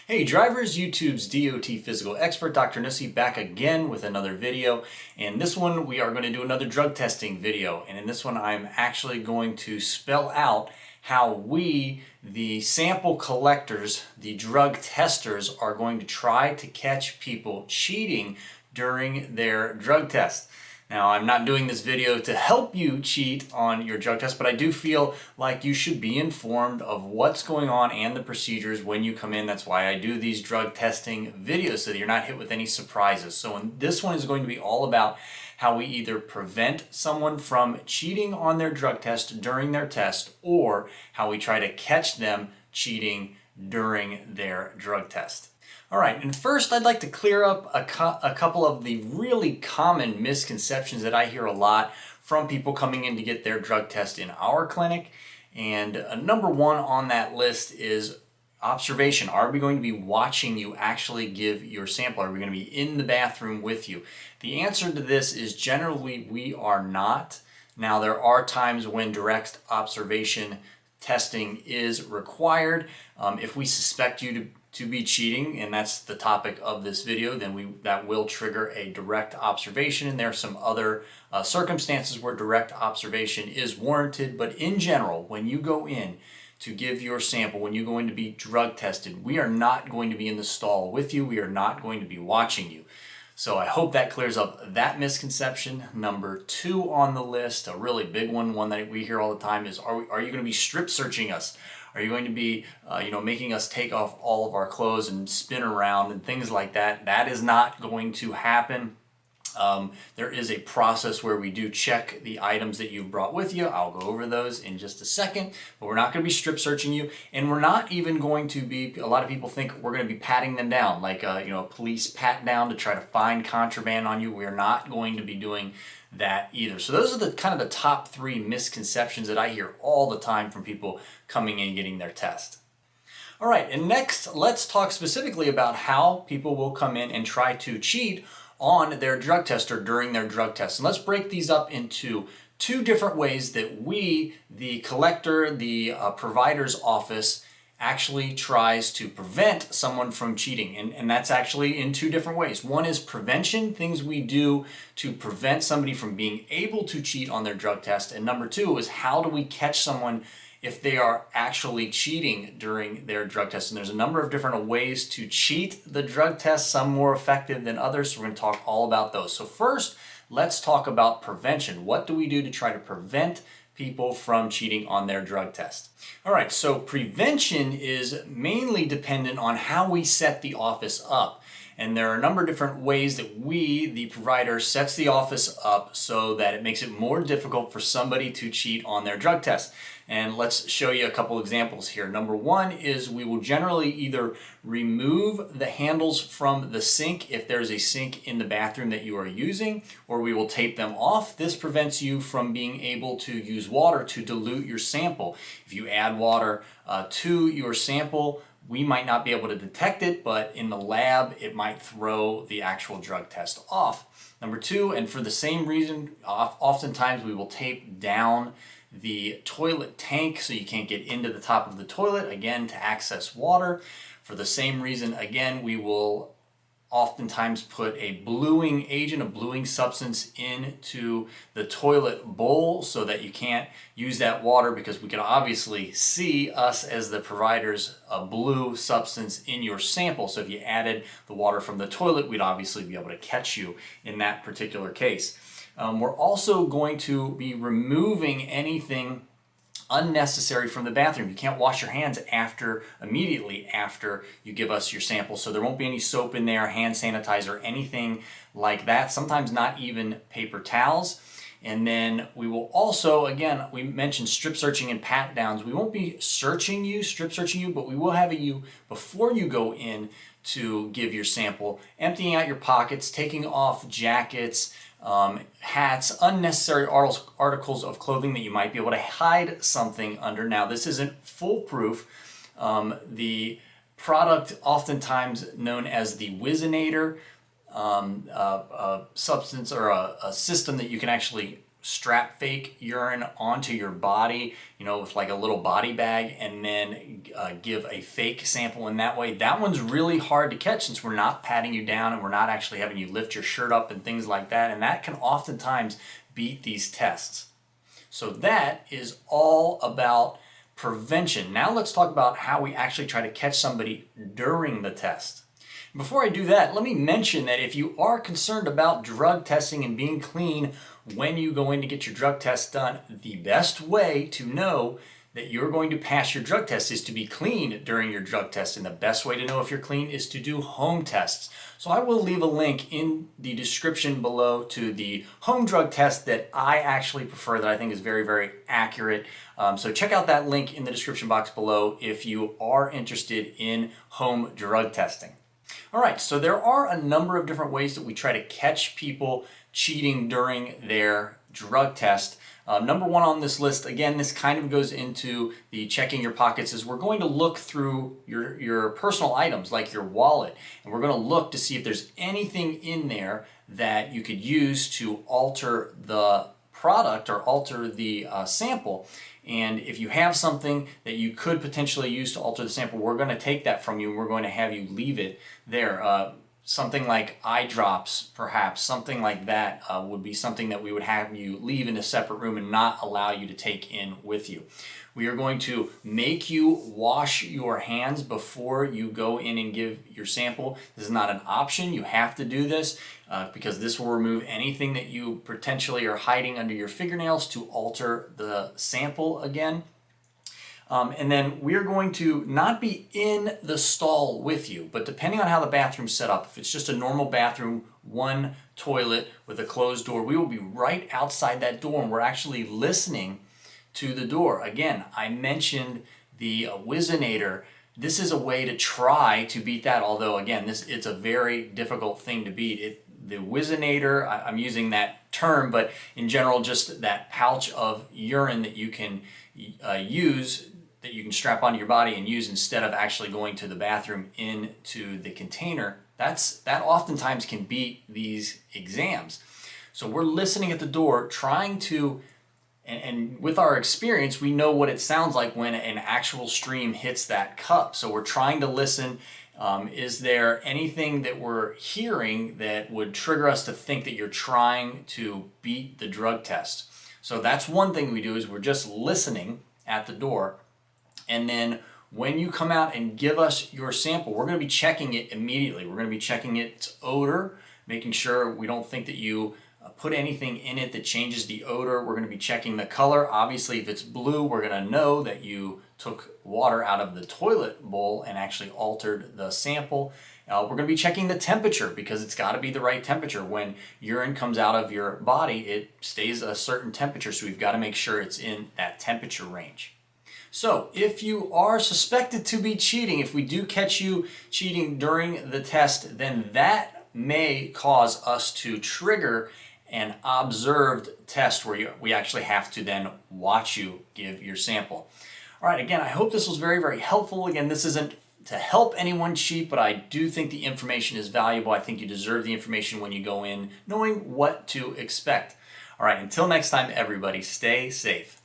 Hey drivers, YouTube's DOT physical expert Dr. Nuesse back again with another video. In this one we are going to do another drug testing video, and in this one I'm actually going to spell out how we, the sample collectors, the drug testers, are going to try to catch people cheating during their drug test. Now, I'm not doing this video to help you cheat on your drug test, but I do feel like you should be informed of what's going on and the procedures when you come in. That's why I do these drug testing videos, so that you're not hit with any surprises. So this one is going to be all about how we either prevent someone from cheating on their drug test during their test, or how we try to catch them cheating during their drug test. All right, and first I'd like to clear up a couple of the really common misconceptions that I hear a lot from people coming in to get their drug test in our clinic. And number one on that list is observation. Are we going to be watching you actually give your sample? Are we going to be in the bathroom with you? The answer to this is generally we are not. Now, there are times when direct observation testing is required. If we suspect you to be cheating, and that's the topic of this video, then that will trigger a direct observation, and there are some other circumstances where direct observation is warranted. But in general, when you go in to give your sample, when you're going to be drug tested, we are not going to be in the stall with you. We are not going to be watching you. So I hope that clears up that misconception. Number two on the list, a really big one that we hear all the time, is are you going to be strip searching us? Are you going to be making us take off all of our clothes and spin around and things like that? That is not going to happen. There is a process where we do check the items that you've brought with you. I'll go over those in just a second, but we're not going to be strip searching you, and we're not even going to be, a lot of people think we're going to be patting them down, like a police pat down to try to find contraband on you. We're not going to be doing that either. So those are the kind of the top three misconceptions that I hear all the time from people coming in and getting their test. All right, and next let's talk specifically about how people will come in and try to cheat on their drug test or during their drug test. And let's break these up into two different ways that we, the collector, the provider's office, actually tries to prevent someone from cheating. And that's actually in two different ways. One is prevention, things we do to prevent somebody from being able to cheat on their drug test. And number two is how do we catch someone if they are actually cheating during their drug test. And there's a number of different ways to cheat the drug test, some more effective than others. So we're going to talk all about those. So first, let's talk about prevention. What do we do to try to prevent people from cheating on their drug test? All right, so prevention is mainly dependent on how we set the office up. And there are a number of different ways that we, the provider, sets the office up so that it makes it more difficult for somebody to cheat on their drug test. And let's show you a couple examples here. Number one is we will generally either remove the handles from the sink if there's a sink in the bathroom that you are using, or we will tape them off. This prevents you from being able to use water to dilute your sample. If you add water to your sample, we might not be able to detect it, but in the lab, it might throw the actual drug test off. Number two, and for the same reason, oftentimes we will tape down the toilet tank so you can't get into the top of the toilet, again, to access water. For the same reason, again, we will oftentimes put a bluing agent, a bluing substance into the toilet bowl so that you can't use that water, because we can obviously see, us as the providers, a blue substance in your sample. So if you added the water from the toilet, we'd obviously be able to catch you in that particular case. We're also going to be removing anything unnecessary from the bathroom. You can't wash your hands immediately after you give us your sample. So there won't be any soap in there, hand sanitizer, anything like that. Sometimes not even paper towels. And then we will also, again, we mentioned strip searching and pat downs. We won't be strip searching you, but we will have you, before you go in to give your sample, emptying out your pockets, taking off jackets, hats, unnecessary articles of clothing that you might be able to hide something under. Now, this isn't foolproof. The product, oftentimes known as the Whizzinator, a substance or a system that you can actually strap fake urine onto your body, with like a little body bag, and then give a fake sample in that way. That one's really hard to catch since we're not patting you down and we're not actually having you lift your shirt up and things like that. And that can oftentimes beat these tests. So that is all about prevention. Now let's talk about how we actually try to catch somebody during the test. Before I do that, let me mention that if you are concerned about drug testing and being clean when you go in to get your drug test done, the best way to know that you're going to pass your drug test is to be clean during your drug test. And the best way to know if you're clean is to do home tests. So I will leave a link in the description below to the home drug test that I actually prefer, that I think is very, very accurate. So check out that link in the description box below if you are interested in home drug testing. All right, so there are a number of different ways that we try to catch people cheating during their drug test. Number one on this list, again, this kind of goes into the checking your pockets, is we're going to look through your personal items like your wallet, and we're going to look to see if there's anything in there that you could use to alter the product or alter the sample. And if you have something that you could potentially use to alter the sample, we're going to take that from you and we're going to have you leave it there. Something like eye drops, perhaps, something like that would be something that we would have you leave in a separate room and not allow you to take in with you. We are going to make you wash your hands before you go in and give your sample. This is not an option. You have to do this because this will remove anything that you potentially are hiding under your fingernails to alter the sample again. And then we're going to not be in the stall with you, but depending on how the bathroom's set up, if it's just a normal bathroom, one toilet with a closed door, we will be right outside that door and we're actually listening to the door. Again, I mentioned the Whizzinator. This is a way to try to beat that, although again, it's a very difficult thing to beat. The Whizzinator, I'm using that term, but in general, just that pouch of urine that you can use, that you can strap onto your body and use instead of actually going to the bathroom into the container, that oftentimes can beat these exams. So we're listening at the door, trying to, and with our experience, we know what it sounds like when an actual stream hits that cup. So we're trying to listen. Is there anything that we're hearing that would trigger us to think that you're trying to beat the drug test? So that's one thing we do, is we're just listening at the door. And then when you come out and give us your sample, we're going to be checking it immediately. We're going to be checking its odor, making sure we don't think that you put anything in it that changes the odor. We're going to be checking the color. Obviously, if it's blue, we're going to know that you took water out of the toilet bowl and actually altered the sample. We're going to be checking the temperature, because it's got to be the right temperature. When urine comes out of your body, it stays a certain temperature, so we've got to make sure it's in that temperature range. So if you are suspected to be cheating, if we do catch you cheating during the test, then that may cause us to trigger an observed test where we actually have to then watch you give your sample. All right, again, I hope this was very, very helpful. Again, this isn't to help anyone cheat, but I do think the information is valuable. I think you deserve the information when you go in knowing what to expect. All right, until next time, everybody, stay safe.